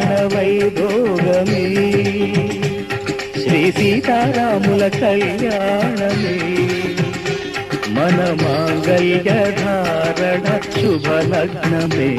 కళ్యాణ వైభోగమే శ్రీ సీతారాముల కళ్యాణమే మన మాంగళ్య ధారణ శుభలగ్నమే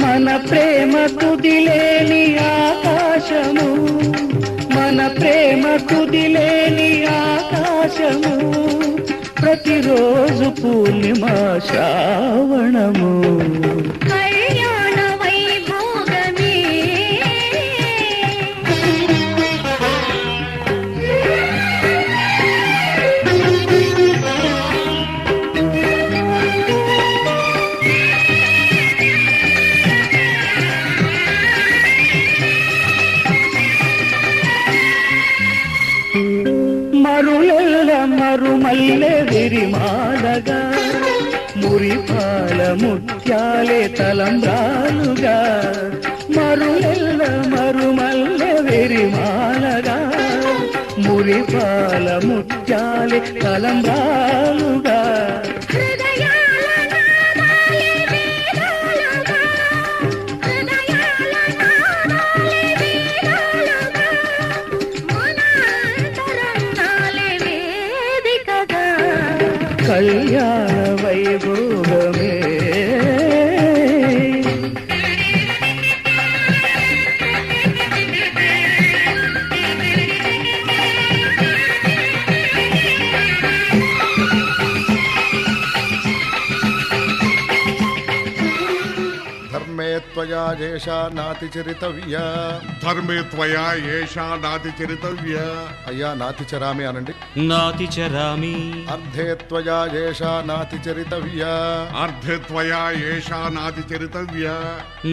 మన ప్రేమ కుదిలేని ఆకాశము మన ప్రేమ కుదిలేని ఆకాశము ప్రతిరోజు పూర్ణిమ శ్రావణము మరులెల్ల మరుమల్లె విరిమాలగా మురిపాల ముత్యాలే తలంబ్రాలుగా మరులెల్ల మరుమల్లె విరిమాలగా మురిపాల ముత్యాలే తలంబ్రాలుగా కళ్యాణ వైభోగమే त्वया येषा नातिचरितव्या धर्मे त्वया येषा नातिचरितव्या अय्या नातिचरामि अनंడి नातिचरामि अर्धे त्वया येषा नातिचरितव्या अर्धे त्वया येषा नातिचरितव्या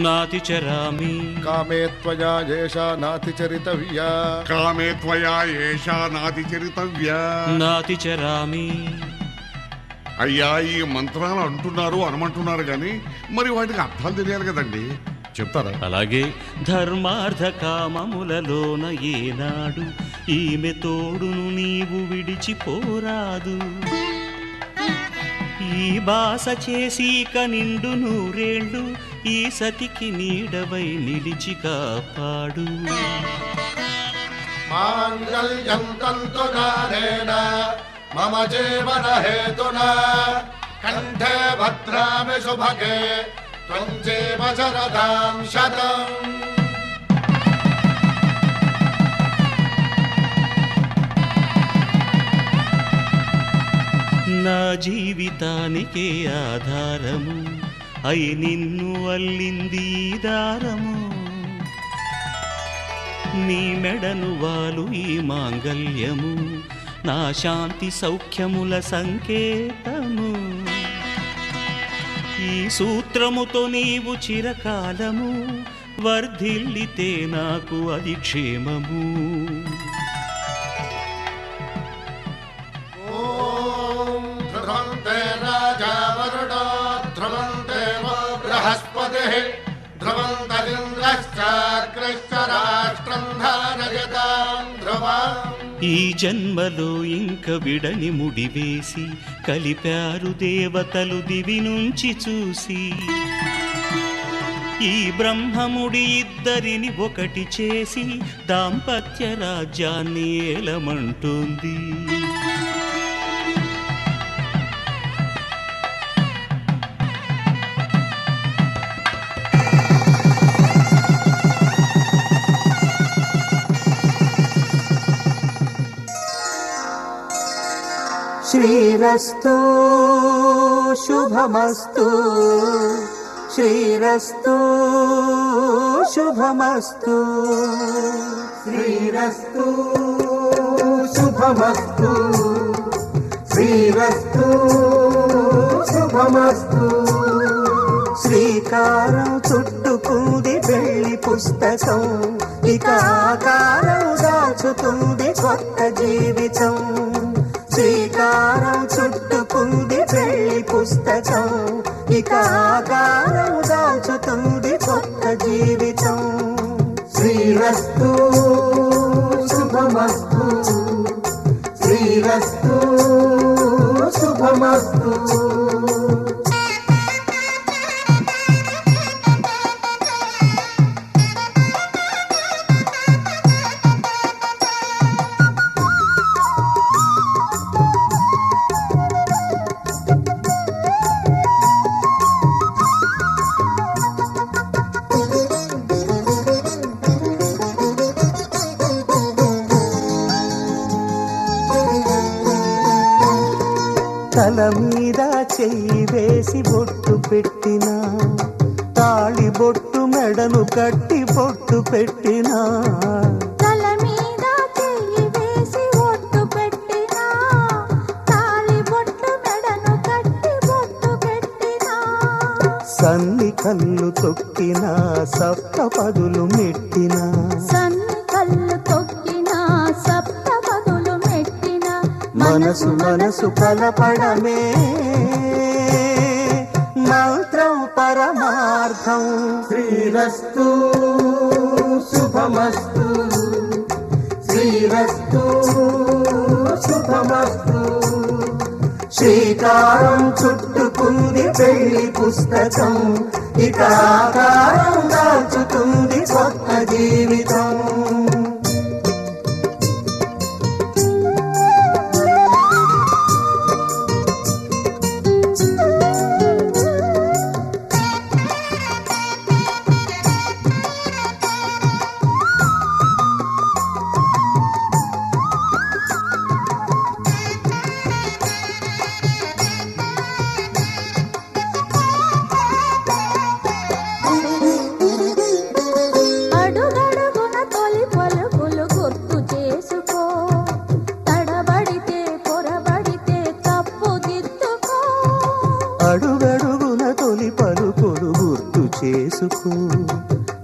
नातिचरामि कामे त्वया येषा नातिचरितव्या कामे त्वया येषा नातिचरितव्या नातिचरामि అయ్యా ఈ మంత్రాలు అంటున్నారు అనమంటున్నారు కానీ మరి వాటికి అర్థాలు తెలియాలి కదండి చెప్తారా? అలాగే ధర్మార్థ కామములలోన ఏనాడు ఈమె తోడును నీవు విడిచిపోరాదు ఈ బాస చేసి కనిండు నూరేళ్ళు ఈ సతికి నీడవై నిలిచి కాపాడు మాంగళ్యం తంతునానేన మమ జీవన హేతునా కంఠే భద్రామి శుభగే త్వం జీవ శరదాం శతం నా జీవితానికే ఆధారము అయి నిన్ను అల్లింది దారము నీ మెడను వాలు ఈ మాంగళ్యము నా శాంతి సౌఖ్యముల సంకేతము ఈ సూత్రముతో నీవు చిరకాలము వర్ధిల్లితే నాకు అది క్షేమము ఓం ధ్రువంతే రాజా వరుణో ధ్రువంతే బృహస్పతిః ధ్రువంతరింద్రశ్చాగ్రశ్చ రాష్ట్రం ధారయతాం ధ్రువం ఈ జన్మలో ఇంక విడని ముడివేసి కలిపారు దేవతలు దివి నుంచి చూసి ఈ బ్రహ్మముడి ఇద్దరిని ఒకటి చేసి దాంపత్య రాజ్యాన్ని ఏలమంటుంది శ్రీరస్తు శుభమస్తు శ్రీరస్తు శుభమస్తు శ్రీరస్తు శుభమస్తు శ్రీరస్తు శుభమస్తు శ్రీకారం చుట్టుకుంది పెళ్లి పుస్తకం ఇక ఆకారం దాచుతుంది కొత్త జీవితం శ్రీకారం చుట్టుకుంది పెళ్లి పుస్తకం ఇక ఆకారం దాచుతుంది కొత్త జీవితం శ్రీరస్తు శుభమస్తు శ్రీరస్తు శుభమస్తు తల మీద చెయ్యి వేసి బొట్టు పెట్టినా తాళి బొట్టు మెడను కట్టి బొట్టు పెట్టినా తల మీద చెయ్యి వేసి బొట్టు పెట్టినా తాళి బొట్టు మెడను కట్టి బొట్టు పెట్టినా సన్ని కళ్ళు తొక్కినా సప్త పదులు మెట్టినా సన్ని కళ్ళు తొక్కినా సప్త పదులు మెట్టినా మనసు మనసు కలపడమే మంత్రం పరమార్థం శ్రీరస్తు శుభమస్తు శ్రీరస్తు శుభమస్తు శ్రీకారం చుట్టుకుంది పెళ్లి పుస్తకం ఇక ఆకారం దాచుతుంది కొత్త జీవితం అడుగడుగున తొలి పలుకులు గుర్తు చేసుకో తడబడితే పొరబడితే తప్పు దిద్దుకో అడుగడుగున తొలి పలుకులు గుర్తు చేసుకో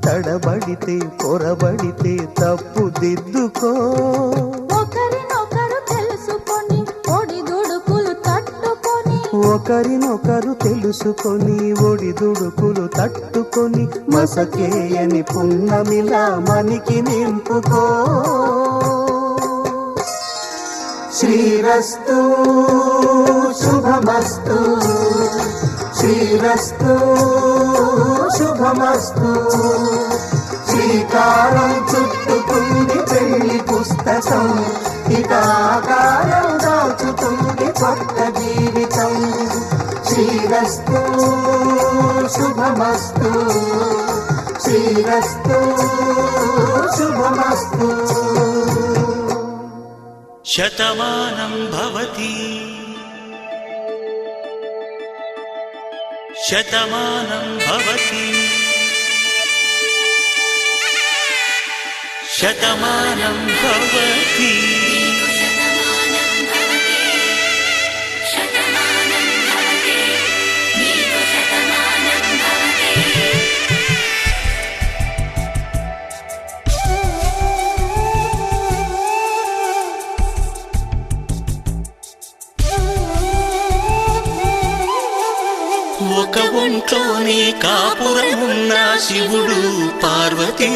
తడబడితే పొరబడితే తప్పు దిద్దుకో ఒకరినొకరు తెలుసుకొని ఒడిదుడుకులు తట్టుకొని ఒకరినొకరు తెలుసుకొని ఒడిదుడుకులు తట్టుకొని మసకేయని పున్నమిలా మనికి నింపుకో శ్రీరస్తు శుభమస్తు శ్రీరస్తు శుభమస్తు శ్రీకారం చుట్టుకుంది పెళ్లి పుస్తకం ఇక ఆకారం దాచుతుంది కొత్త జీవితం శ్రీరస్తు శుభమస్తు శ్రీరస్తు శుభమస్తు శతమానం భవతి శతమానం భవతి శతమానం భవతి ఒక ఒంట్లోనే కాపురమున్న శివుడు పార్వతీ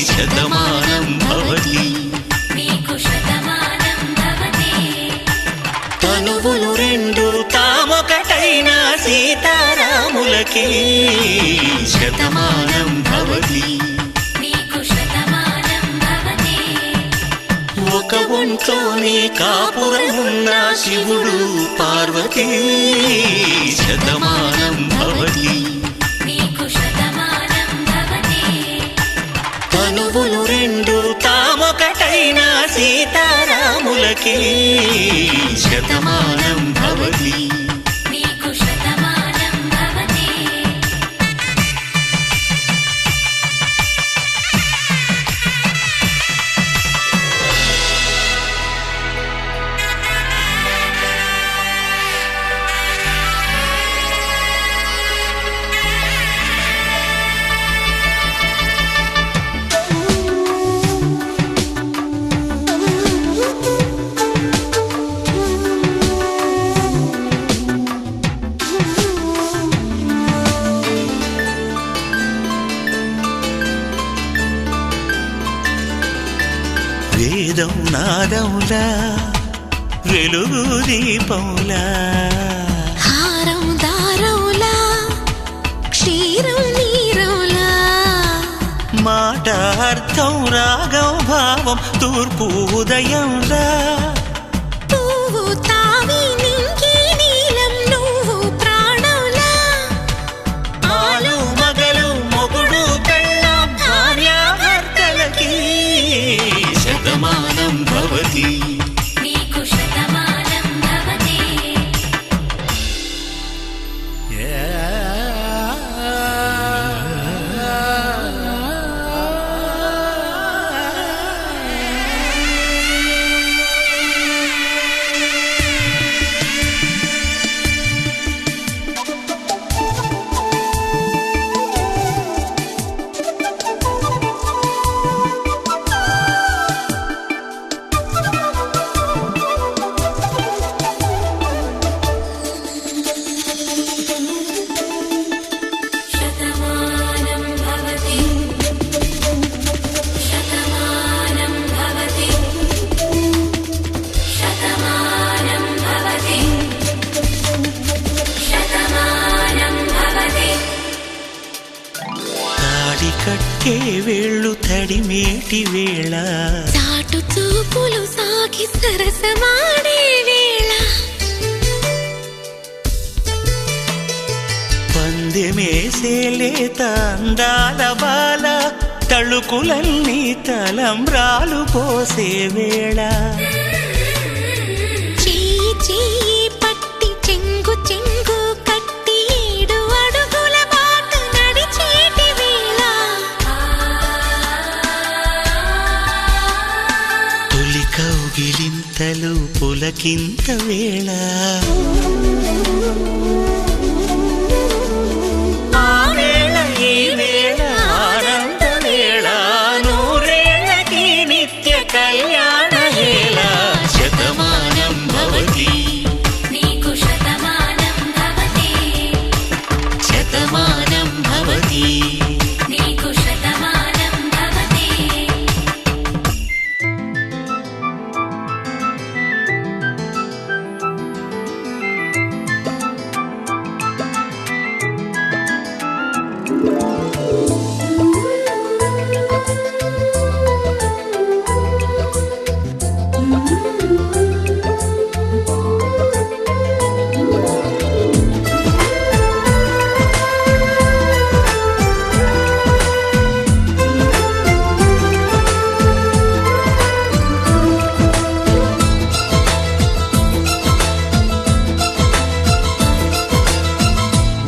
శతమానం భవతి తనువులు రెండు తామొకటైన సీతారాములకి శతమానం భవతి ఒక ఒంట్లోనే కాపురమున్న శివుడు పార్వతీ శతమానం భవతి తనువులు రెండు తామొకటైన సీతారాములకి పార్వతీదేవతలకే శతమానం భవతి. నీకు శతమానం భవతి. వేదం నాదములా వెలుగు దీపములా హారం దారౌలా క్షీరం నీరౌలా మాట అర్థం రాగం భావం తూర్పు ఉదయంలా పువ్వు తావి నింగి నీలం నువ్వు ప్రాణంలా ఆలు మగలు మొగుడు పెళ్ళాం భార్యాభర్తలకి శతమానం భవతి. నీకు శతమానం భవతి. శతమానం భవతి. శతమానం భవతి. శతమానం భవతి. శతమానం భవతి. తాడి కట్టే వేళ్ళు తడిమేటి వేళ చాటు చూపులు సాగి సరసమాడే వేళ పందెమేసేలేత అందాల బాల తళుకులన్నీ తలంబ్రాలు పోసే వేళ చెయ్యి చెయ్యి పట్టి చెంగు చెంగు కట్టి 7 అడుగుల బాట నడిచేటి వేళ తొలి కౌగిలింతలు పులకింత వేళ ఆ వేళ ఈ వేళ ఆనంద వేళ నూరేళ్ళకి నిత్య కళ్యాణ వేళ శతమానం భవతి. నీకు శతమానం భవతి. శతమానం భవతి. నీకు శతమానం భవతి.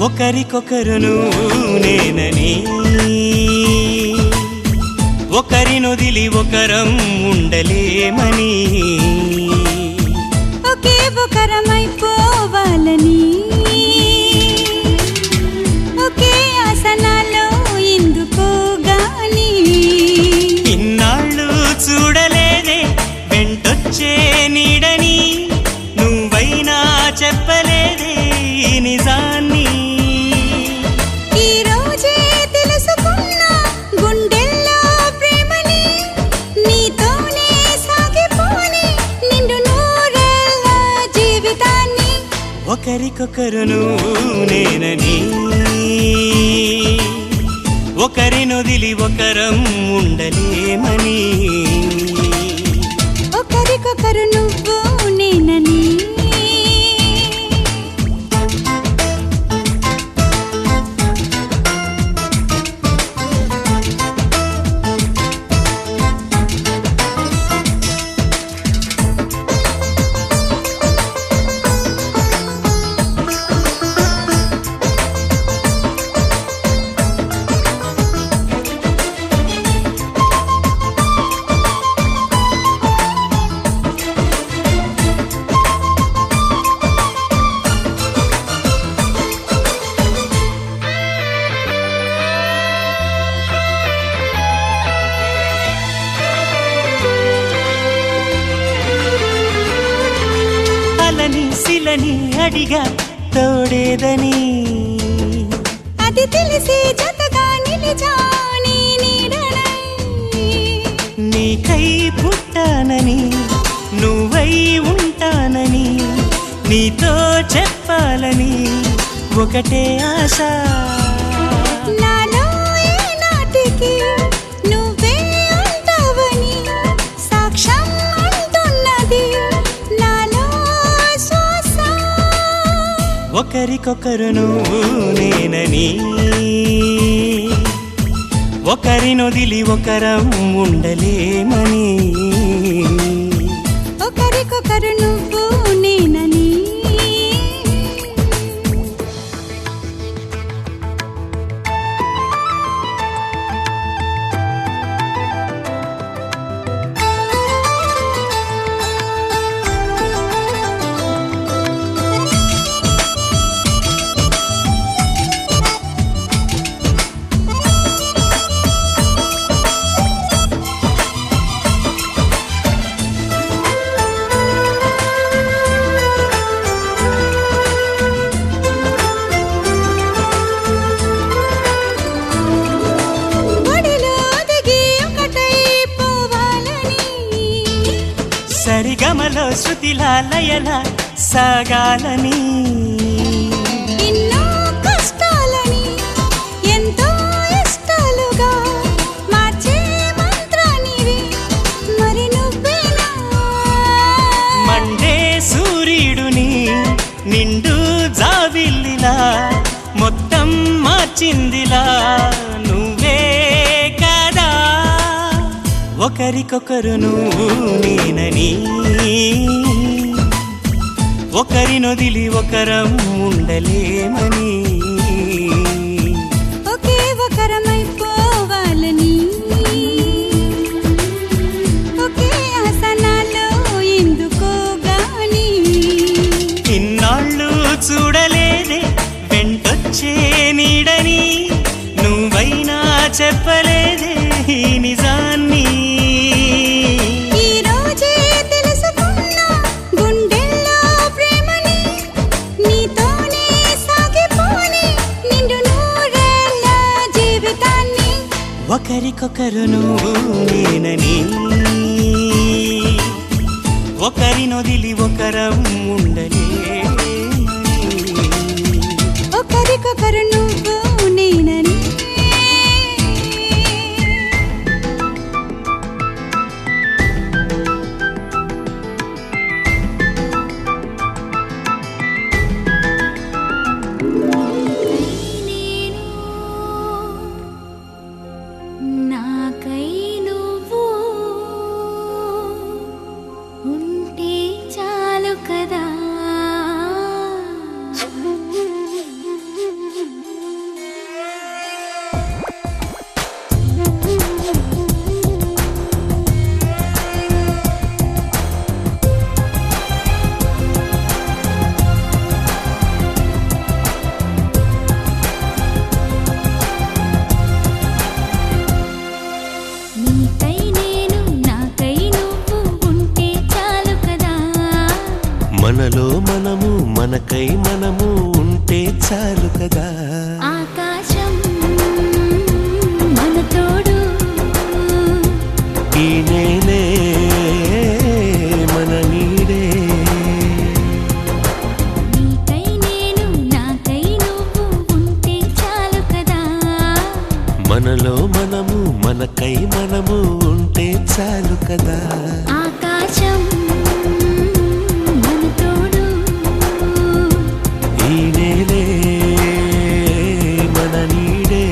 ఒకరికొకరును నేనని ఒకరినొదిలి ఒకరం ఉండలేమని ఒకే ఒకరమైపోవాలని ఒకే ఆసనాలో ఎందుకో గాని ఇన్నాళ్ళు చూడలేదే వెంటొచ్చే నీడని నువ్వైనా చెప్పలేదే ఈ నిజాన్ని ఈ రోజే తెలుసుకున్నా గుండెల్లో ప్రేమని నీతోనే సాగిపోని నిండు నూరేళ్ళ జీవితాన్ని ఒకరికొకరును నేనని ఒకరినొదిలి ఒకరం ఉండలేమని ఒకరికొకరు నువ్వు నేనని కోయిలని అడిగా తోడేదని. అది తెలిసి జతగా నిలిచా నీ నీడనై. నీకై పుట్టానని నువ్వై ఉంటానని నీతో చెప్పాలని ఒకటే ఆశ. నాలో ఏనాటికి నువ్వే ఉంటావని సాక్ష్యం అంటున్నది నాలో శ్వాస. ఒకరికొకరు నువ్వు నేనని, ఒకరినొదిలి ఒకరం ఉండలేమని. ఒకరికొకరు నువ్వు నేనని. సరిగమలో శృతిలా లయలా సాగాలని. ఎన్నో కష్టాలని ఎంతో ఇష్టాలుగా మార్చే మంత్రానివి మరి నువ్వేనా. మండే సూర్యుడుని నిండు జావిల్లిలా మొత్తం మార్చిందిలా నువ్వే కదా. ఒకరికొకరు నువ్వు నేనని, ఒకరినొదిలి ఒకరం ఉండలేమని. ఒకే ఒకరమైపోవాలని ఒకే ఆసనాలో ఎందుకో గాని. ఇన్నాళ్ళు చూడలేదే వెంటొచ్చే నీడని, నువ్వైనా చెప్పలేదే ఈ నిజాన్ని. ఈ రోజే తెలుసుకున్నా గుండెల్లో ప్రేమని నీతోనే సాగిపోని నిండు నూరేళ్ళ జీవితాన్ని. ఒకరికొకరు నువ్వు నేనని, ఒకరినొదిలి ఒకరం ఉండలేమని. ఒకరికొకరు నువ్వు నేనని. నాకై నువ్వు ఉంటే చాలు కదా. నీకై నేను నాకై నువ్వు ఉంటే చాలు కదా. మనలో మనము మనకై మనము ఉంటే చాలు కదా. ఆకాశం మన తోడు ఈ నేలే మన నీడే. నీకై నేను నాకై నువ్వు ఉంటే చాలు కదా. మనలో మనము మనకై మనము ఉంటే చాలు కదా. ఆకాశం మన తోడు ఈ నేలే మన నీడే.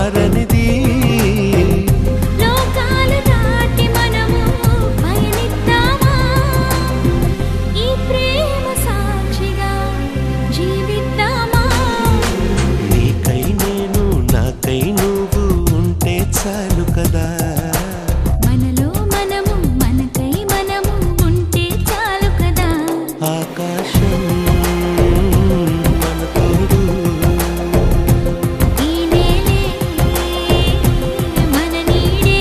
మారనిది. లోకాలు దాటి మనము పయనిద్దామా, ఈ ప్రేమ సాక్షిగా జీవిద్దామా. నీకై నేను నాకై నువ్వు ఉంటే చాలు కదా. మనలో మనము మనకై మనము ఉంటే చాలు కదా. ఆకాశం మన తోడు, ఈ నేలే మన నీడే.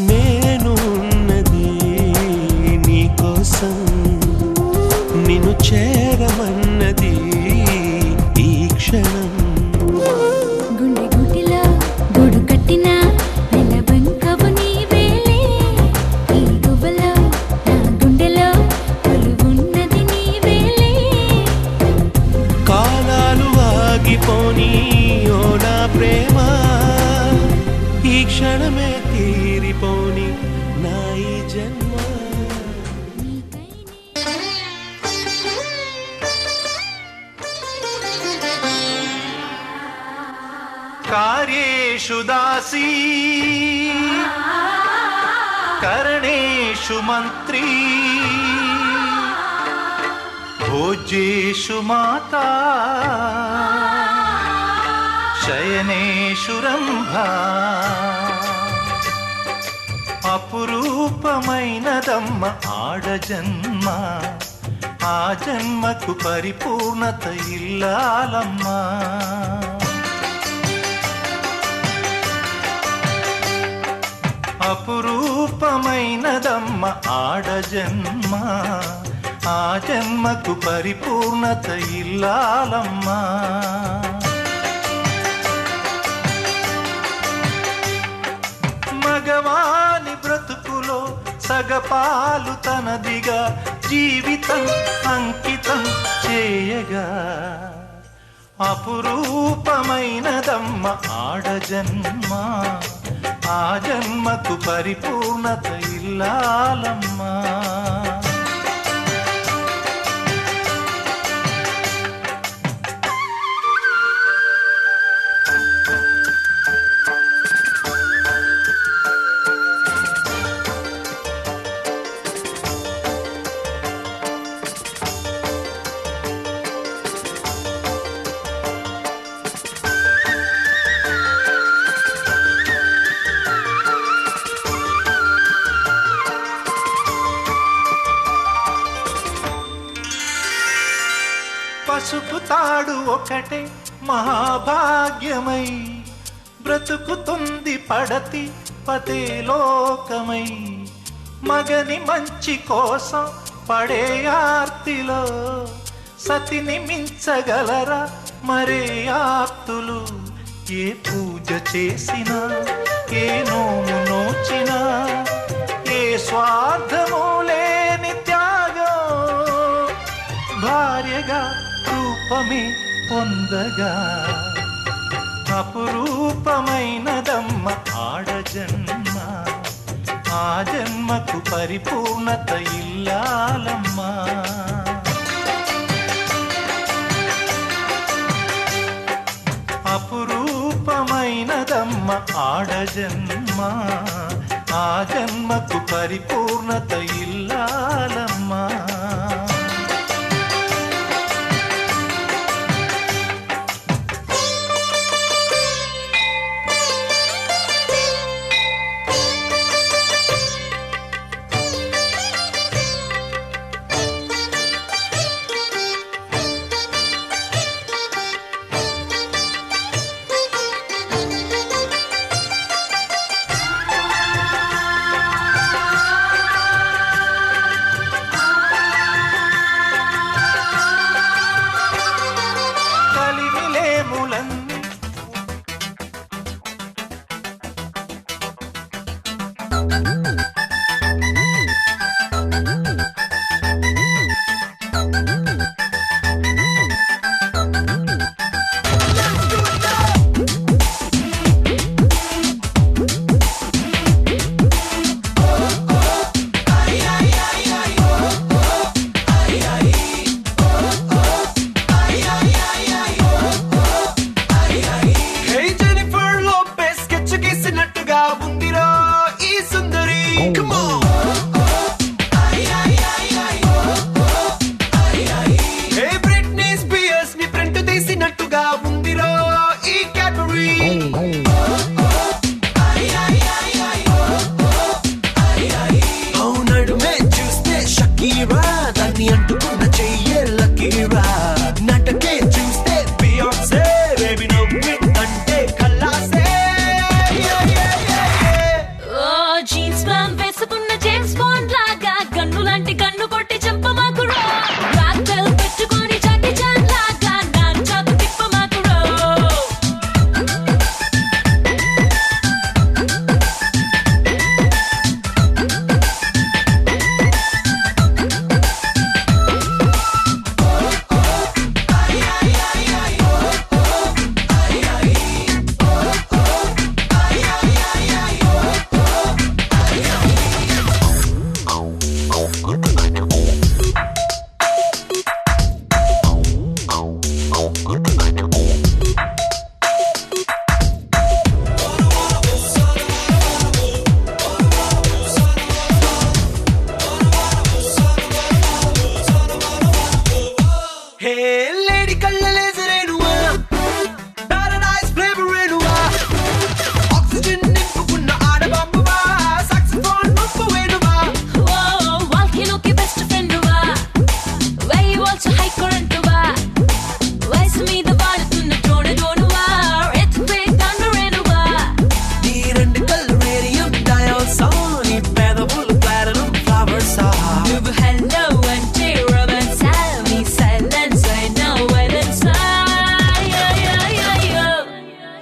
నేను ఉన్నది నీకోసం, నిన్ను చేరమన్నది ఈ క్షణం. గుండె గుటిలో గూడు కట్టిన నెలవంకవు నీవేలే. ఈ గువ్వలో నా గుండెలో కొలువున్నది నీవేలే. కాలాలు ఆగిపోని ఓ నా ప్రేమ, ఈ క్షణమే తీరిపోని నా ఈ జన్మ. కార్యేషు దాసీ కరణేషు మంత్రీ, భోజ్యేషు మాతా శయనేషు రంభా. అపురూపమైనదమ్మ ఆడజన్మ, ఆ జన్మకు పరిపూర్ణత ఇల్లాలమ్మా. అపురూపమైనదమ్మ ఆడజన్మ, ఆ జన్మకు పరిపూర్ణత ఇల్లాలమ్మా. మగవాని బ్రతుకులో సగపాలు తనదిగా జీవితం అంకితం చేయగా, అపురూపమైనదమ్మ ఆడజన్మ, ఆ జన్మకు పరిపూర్ణత ఇల్లాలమ్మా. పసుపు తాడు ఒకటే మహాభాగ్యమై, బ్రతుకుతుంది పడతి పతే లోకమై. మగని మంచి కోసం పడే ఆర్తిలో సతిని మించగలరా మరే ఆప్తులు. ఏ పూజ చేసినా ఏ నోము నోచినా, ఏ స్వార్థము లేని త్యాగం, భార్యగా రూపమే పొందగా. అపురూపమైనదమ్మ ఆడజన్మ, ఆ జన్మకు పరిపూర్ణత ఇల్లాలమ్మా. అపురూపమైనదమ్మ ఆడజన్మ, ఆ జన్మకు పరిపూర్ణత ఇల్లాలమ్మా. దాన్ని అంటుకున్న చెయ్యే లక్కీరా నటకే చూస్తే బియాన్సే బేబీ నవ్విందంటే ఖల్లాసే ఓ జీన్స్ ప్యాంట్ వేసుకున్న జేమ్స్ బాండ్ లాగా గన్ను లాంటి గన్ను కొట్టి చంపమాకురా బ్లాక్ బెల్ పెట్టుకొని జాకీ చాన్ లాగా నా చాకు తిప్పమాకురా హే లేడీ కళ్ళ లేజరేనువా పారడైజ్ ఫ్లేవరేనువా ఆక్సిజన్ నింపుకున్న ఆడబాంబువా సాక్సోఫోన్ ముప్పువేనువా ఓ వాల్కెనోకి బెస్ట్ ఫ్రెండువా వేవ్ ఆల్సో హై కరెంటువా వయసు మీద వాడుతున్న టోర్నడోనువా ఎర్త్క్వేక్ థండరేనువా నీ రెండు కళ్ళు రేడియం డయాల్సా నీ పెదవులు ప్లాటినం ఫ్లవర్సా నువ్వు హెల్లో అంటే రొమాన్స్ నీ సైలెన్స్ అయినా violence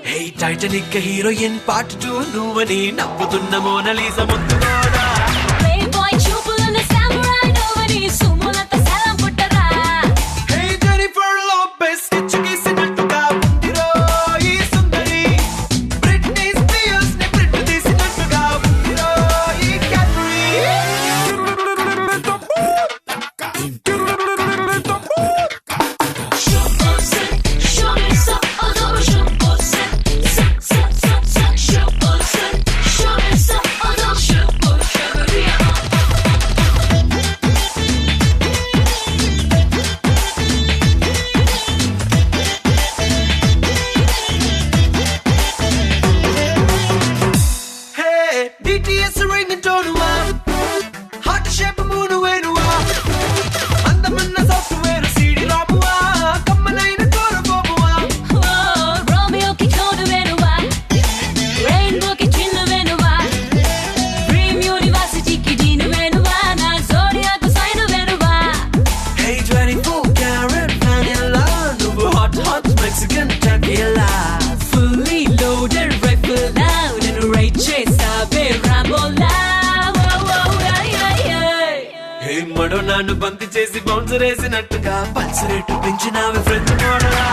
hey Titanic heroine part 2 నువ్వని నవ్వుతున్న మోనలీసా ముద్దుగోడా ప్లే బాయ్ చూపులున్న సామురాయ్ నోవని సుమోలంత సలాం పుట్టరా హే జెనిఫర్ లోపెస్ స్కెచ్ గీసినట్టుగా ఉందిరో ఈ సుందరి బ్రిట్నీ స్పియర్స్ ని ప్రింట్ తీసినట్టుగా ఉందిరో ఈ క్యాటరీ హే డిటిఎస్ రింగ్ టోనువా హార్ట్ షేప్ మూను వేనువా అందమన్న సాఫ్ట్వేర్ సిడి రామువా కమ్మనైన కోరబోమువా రోమియోకి తోడు వేనువా రెయిన్బోకి చిన్ను వేనువా డ్రీమ్ యూనివర్సిటీకి డీను వేనువా నా జోడియాకు సైను వేనువా హే 24 క్యారెట్ vanilla నువ్వు hot Mexican tequila fully loaded rifle now నేను రైట్ చేసావే రాంబోలా హే మడో నన్ను బంతి చేసి బౌన్సర్ వేసినట్టుగా పల్స్ రేటు పెంచినావే ఫ్రెంచ్ మోడలా